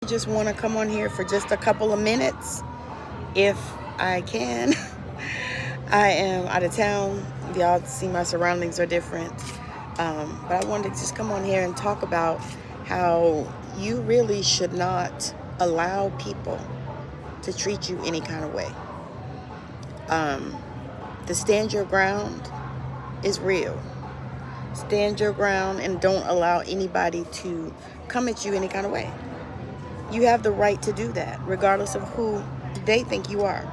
just want to come on here for just a couple of minutes, if I can. I am out of town. Y'all see my surroundings are different. But I wanted to just come on here and talk about how you really should not allow people to treat you any kind of way. To stand your ground is real. Stand your ground and don't allow anybody to come at you any kind of way. You have the right to do that, regardless of who they think you are.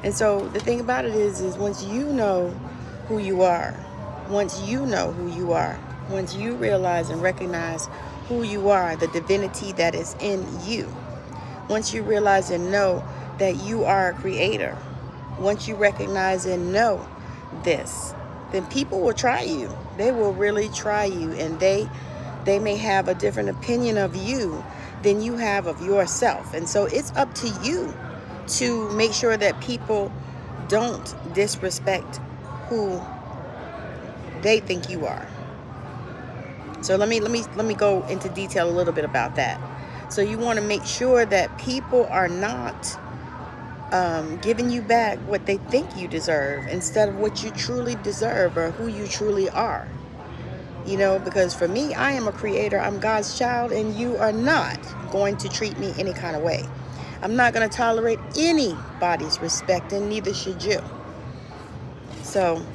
And so the thing about it is once you know who you are, once you realize and recognize who you are, the divinity that is in you, once you realize and know that you are a creator, once you recognize and know this, then people will try you. They will really try you, and they may have a different opinion of you than you have of yourself. And so it's up to you to make sure that people don't disrespect who they think you are. So let me go into detail a little bit about that. So you want to make sure that people are not giving you back what they think you deserve instead of what you truly deserve or who you truly are. You know, because for me, I am a creator, I'm God's child, and you are not going to treat me any kind of way. I'm not going to tolerate anybody's respect, and neither should you. So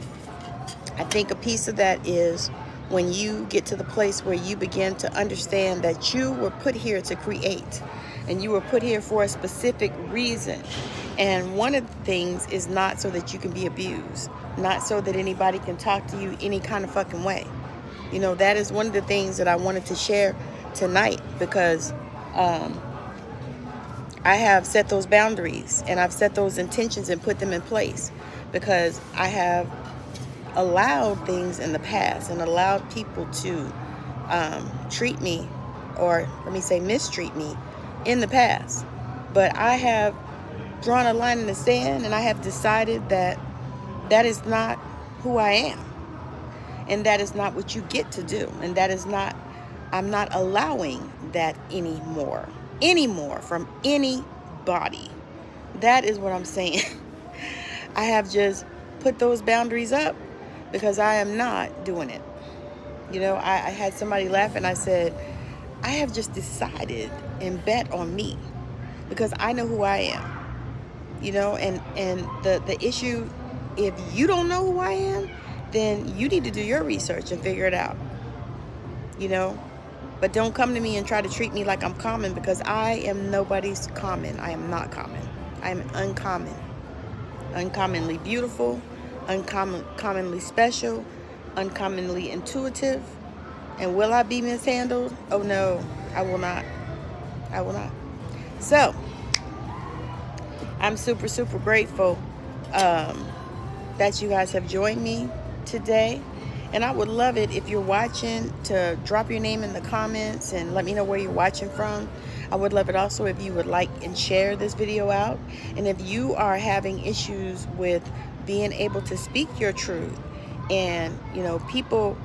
I think a piece of that is when you get to the place where you begin to understand that you were put here to create, and you were put here for a specific reason. And one of the things is not so that you can be abused, not so that anybody can talk to you any kind of fucking way. You know, that is one of the things that I wanted to share tonight, because I have set those boundaries and I've set those intentions and put them in place, because I have allowed things in the past and allowed people to treat me, or let me say mistreat me, in the past. But I have drawn a line in the sand, and I have decided that that is not who I am, and that is not what you get to do, and that is not, I'm not allowing that anymore from anybody. That is what I'm saying. I have just put those boundaries up because I am not doing it. You know, I had somebody laugh, and I said, I have just decided and bet on me, because I know who I am. You know, and the issue, if you don't know who I am, then you need to do your research and figure it out. You know, but don't come to me and try to treat me like I'm common, because I am nobody's common. I am not common. I am uncommon. Uncommonly beautiful, uncommonly special, uncommonly intuitive. And will I be mishandled? Oh no, I will not. I will not. So I'm super, super grateful that you guys have joined me today. And I would love it if you're watching to drop your name in the comments and let me know where you're watching from. I would love it also if you would like and share this video out. And if you are having issues with being able to speak your truth, and, you know, people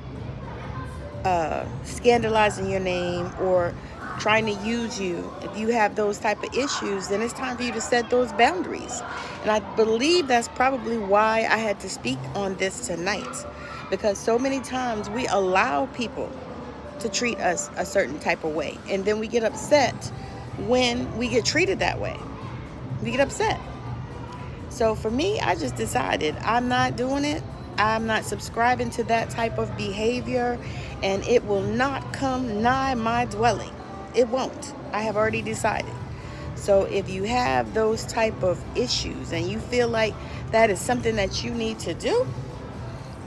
scandalizing your name or trying to use you, if you have those type of issues, then it's time for you to set those boundaries. And I believe that's probably why I had to speak on this tonight, because so many times we allow people to treat us a certain type of way, and then we get upset when we get treated that way. We get upset. So for me, I just decided I'm not doing it. I'm not subscribing to that type of behavior, and it will not come nigh my dwelling. It won't. I have already decided. So if you have those type of issues and you feel like that is something that you need to do,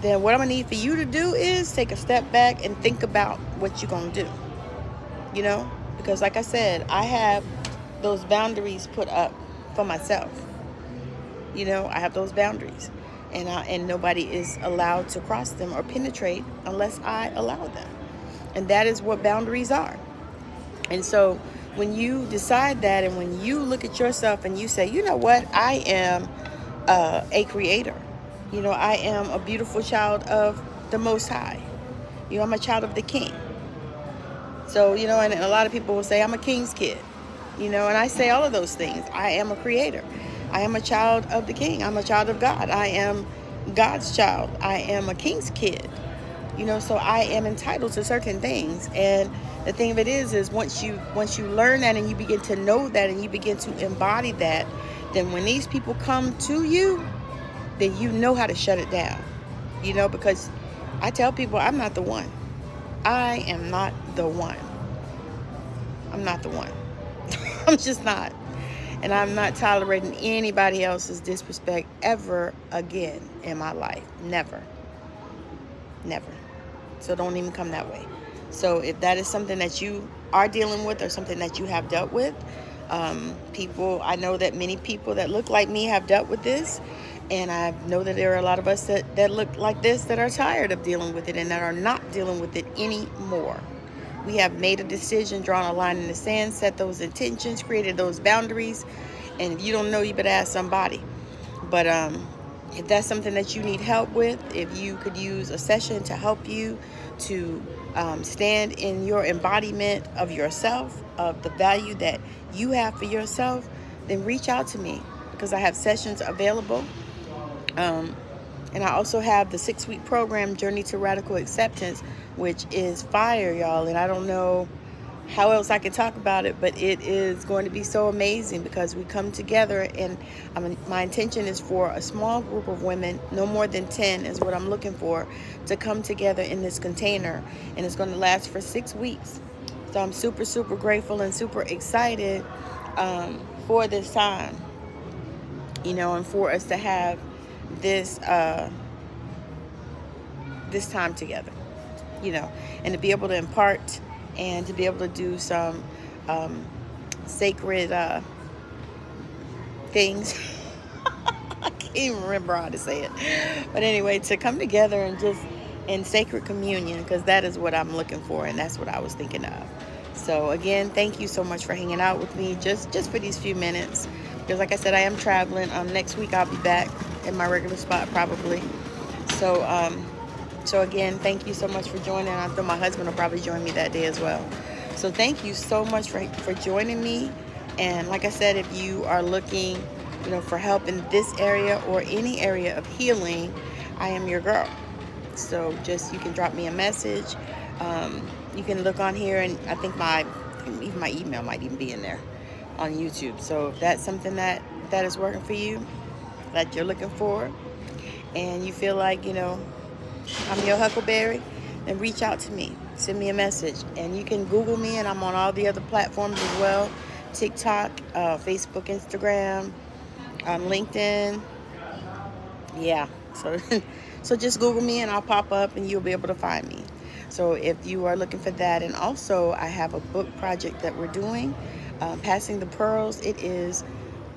then what I'm going to need for you to do is take a step back and think about what you're going to do. You know, because like I said, I have those boundaries put up for myself. You know, I have those boundaries, and nobody is allowed to cross them or penetrate unless I allow them. And that is what boundaries are. And so when you decide that, and when you look at yourself and you say, you know what, I am a creator. You know, I am a beautiful child of the Most High. You know, I'm a child of the King. So, you know, and a lot of people will say I'm a king's kid. You know, and I say all of those things. I am a creator. I am a child of the King. I'm a child of God. I am God's child. I am a king's kid. You know, so I am entitled to certain things. And the thing of it is once you learn that and you begin to know that and you begin to embody that, then when these people come to you, then you know how to shut it down. You know, because I tell people I'm not the one. I am not the one. I'm not the one. I'm just not. And I'm not tolerating anybody else's disrespect ever again in my life. Never. Never. So don't even come that way. So if that is something that you are dealing with or something that you have dealt with, I know that many people that look like me have dealt with this. And I know that there are a lot of us that look like this that are tired of dealing with it and that are not dealing with it anymore. We have made a decision, drawn a line in the sand, set those intentions, created those boundaries. And if you don't know, you better ask somebody. But if that's something that you need help with, if you could use a session to help you to stand in your embodiment of yourself, of the value that you have for yourself, then reach out to me because I have sessions available. And I also have the 6-week program, Journey to Radical Acceptance, which is fire, y'all. And I don't know how else I can talk about it, but it is going to be so amazing because we come together and my intention is for a small group of women, no more than 10 is what I'm looking for, to come together in this container. And it's going to last for 6 weeks. So I'm super, super grateful and super excited for this time, you know, and for us to have this time together, you know, and to be able to impart and to be able to do some sacred things. I can't even remember how to say it, but anyway, to come together and just in sacred communion, because that is what I'm looking for, and that's what I was thinking of. So again, thank you so much for hanging out with me just for these few minutes, because like I said, I am traveling. Next week I'll be back in my regular spot probably. So again, thank you so much for joining. I thought my husband will probably join me that day as well. So thank you so much for joining me. And like I said, if you are looking, you know, for help in this area or any area of healing, I am your girl. So you can drop me a message. You can look on here, and I think even my email might even be in there on YouTube. So if that's something that is working for you, that you're looking for, and you feel like, you know, I'm your huckleberry, then reach out to me. Send me a message. And you can Google me, and I'm on all the other platforms as well. TikTok, Facebook, Instagram, LinkedIn. Yeah. So just Google me, and I'll pop up, and you'll be able to find me. So if you are looking for that, and also I have a book project that we're doing, Passing the Pearls. It is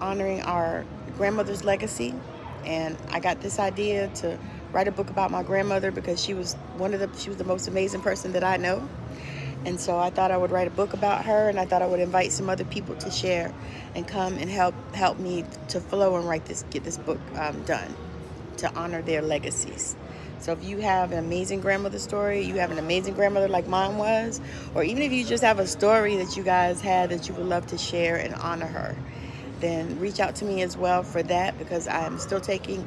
honoring our grandmother's legacy. And I got this idea to write a book about my grandmother because she was the most amazing person that I know. And so I thought I would write a book about her, and I thought I would invite some other people to share and come and help me to flow and get this book done to honor their legacies. So if you have an amazing grandmother story, you have an amazing grandmother like mine was, or even if you just have a story that you guys had that you would love to share and honor her, then reach out to me as well for that, because I am still taking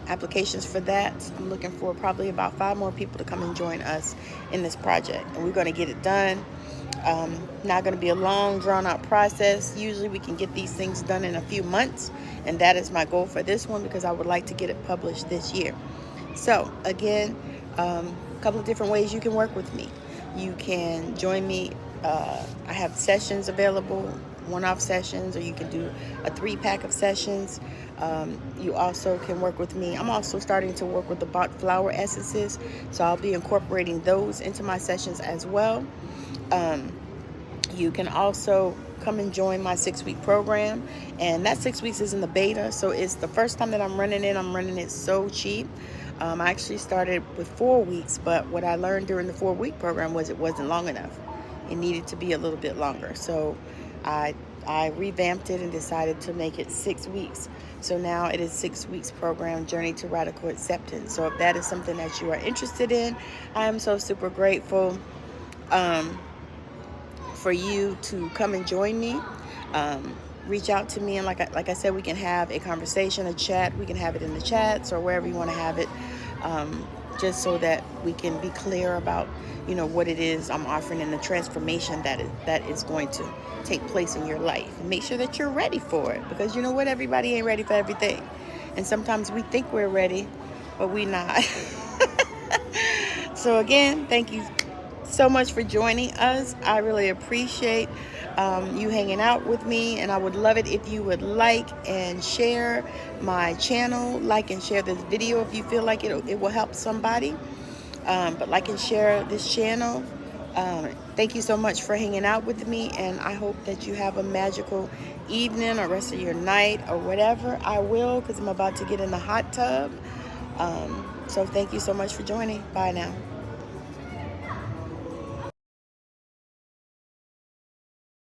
applications for that. I'm looking for probably about 5 more people to come and join us in this project, and we're going to get it done. Not going to be a long, drawn-out process. Usually we can get these things done in a few months, and that is my goal for this one, because I would like to get it published this year. So again, a couple of different ways you can work with me. You can join me. I have sessions available, one-off sessions, or you can do a 3-pack of sessions. You also can work with me. I'm also starting to work with the Bach flower essences, so I'll be incorporating those into my sessions as well. You can also come and join my 6-week program, and that 6 weeks is in the beta, so it's the first time that I'm running it. I'm running it so cheap. I actually started with 4 weeks, but what I learned during the 4-week program was it wasn't long enough. It needed to be a little bit longer. So I revamped it and decided to make it 6 weeks. So now it is 6 weeks program, Journey to Radical Acceptance. So if that is something that you are interested in, I am so super grateful for you to come and join me. reach out to me, and like I said, we can have a conversation, a chat. We can have it in the chats or wherever you want to have it, just so that we can be clear about, you know, what it is I'm offering and the transformation that is going to take place in your life. And make sure that you're ready for it, because you know what, everybody ain't ready for everything, and sometimes we think we're ready, but we not. So again, thank you so much for joining us. I really appreciate you hanging out with me, and I would love it if you would like and share my channel, like and share this video if you feel like it will help somebody. But like and share this channel. Thank you so much for hanging out with me, and I hope that you have a magical evening or rest of your night or whatever. I will, because I'm about to get in the hot tub. So thank you so much for joining. Bye now.